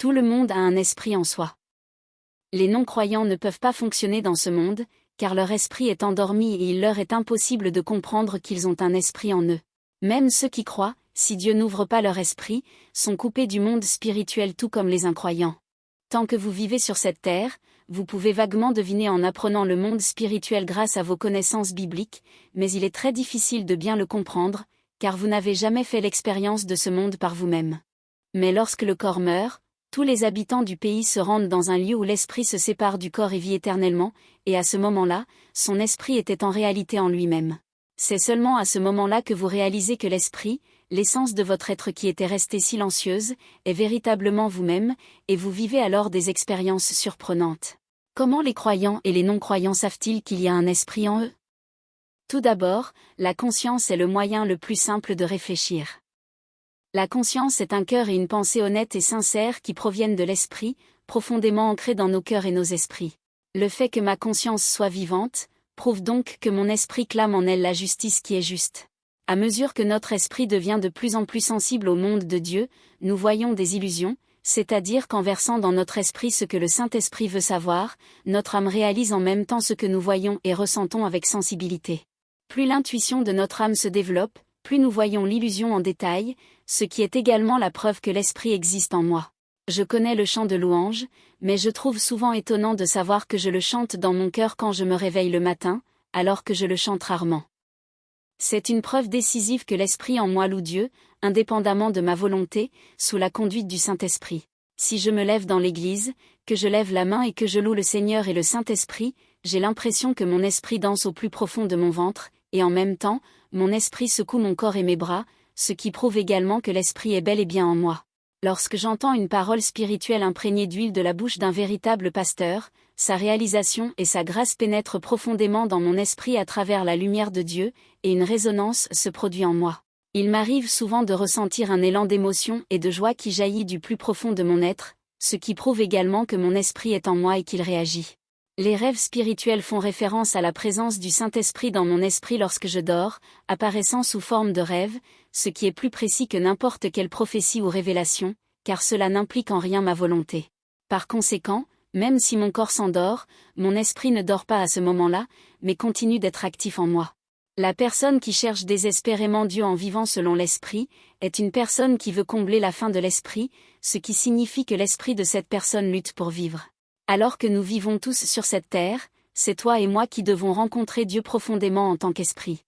Tout le monde a un esprit en soi. Les non-croyants ne peuvent pas fonctionner dans ce monde, car leur esprit est endormi et il leur est impossible de comprendre qu'ils ont un esprit en eux. Même ceux qui croient, si Dieu n'ouvre pas leur esprit, sont coupés du monde spirituel tout comme les incroyants. Tant que vous vivez sur cette terre, vous pouvez vaguement deviner en apprenant le monde spirituel grâce à vos connaissances bibliques, mais il est très difficile de bien le comprendre, car vous n'avez jamais fait l'expérience de ce monde par vous-même. Mais lorsque le corps meurt, tous les habitants du pays se rendent dans un lieu où l'esprit se sépare du corps et vit éternellement, et à ce moment-là, son esprit était en réalité en lui-même. C'est seulement à ce moment-là que vous réalisez que l'esprit, l'essence de votre être qui était restée silencieuse, est véritablement vous-même, et vous vivez alors des expériences surprenantes. Comment les croyants et les non-croyants savent-ils qu'il y a un esprit en eux? Tout d'abord, la conscience est le moyen le plus simple de réfléchir. La conscience est un cœur et une pensée honnêtes et sincères qui proviennent de l'esprit, profondément ancrés dans nos cœurs et nos esprits. Le fait que ma conscience soit vivante, prouve donc que mon esprit clame en elle la justice qui est juste. À mesure que notre esprit devient de plus en plus sensible au monde de Dieu, nous voyons des illusions, c'est-à-dire qu'en versant dans notre esprit ce que le Saint-Esprit veut savoir, notre âme réalise en même temps ce que nous voyons et ressentons avec sensibilité. Plus l'intuition de notre âme se développe, plus nous voyons l'illusion en détail, ce qui est également la preuve que l'esprit existe en moi. Je connais le chant de louange, mais je trouve souvent étonnant de savoir que je le chante dans mon cœur quand je me réveille le matin, alors que je le chante rarement. C'est une preuve décisive que l'esprit en moi loue Dieu, indépendamment de ma volonté, sous la conduite du Saint-Esprit. Si je me lève dans l'église, que je lève la main et que je loue le Seigneur et le Saint-Esprit, j'ai l'impression que mon esprit danse au plus profond de mon ventre, et en même temps, mon esprit secoue mon corps et mes bras, ce qui prouve également que l'esprit est bel et bien en moi. Lorsque j'entends une parole spirituelle imprégnée d'huile de la bouche d'un véritable pasteur, sa réalisation et sa grâce pénètrent profondément dans mon esprit à travers la lumière de Dieu, et une résonance se produit en moi. Il m'arrive souvent de ressentir un élan d'émotion et de joie qui jaillit du plus profond de mon être, ce qui prouve également que mon esprit est en moi et qu'il réagit. Les rêves spirituels font référence à la présence du Saint-Esprit dans mon esprit lorsque je dors, apparaissant sous forme de rêve, ce qui est plus précis que n'importe quelle prophétie ou révélation, car cela n'implique en rien ma volonté. Par conséquent, même si mon corps s'endort, mon esprit ne dort pas à ce moment-là, mais continue d'être actif en moi. La personne qui cherche désespérément Dieu en vivant selon l'esprit, est une personne qui veut combler la faim de l'esprit, ce qui signifie que l'esprit de cette personne lutte pour vivre. Alors que nous vivons tous sur cette terre, c'est toi et moi qui devons rencontrer Dieu profondément en tant qu'esprit.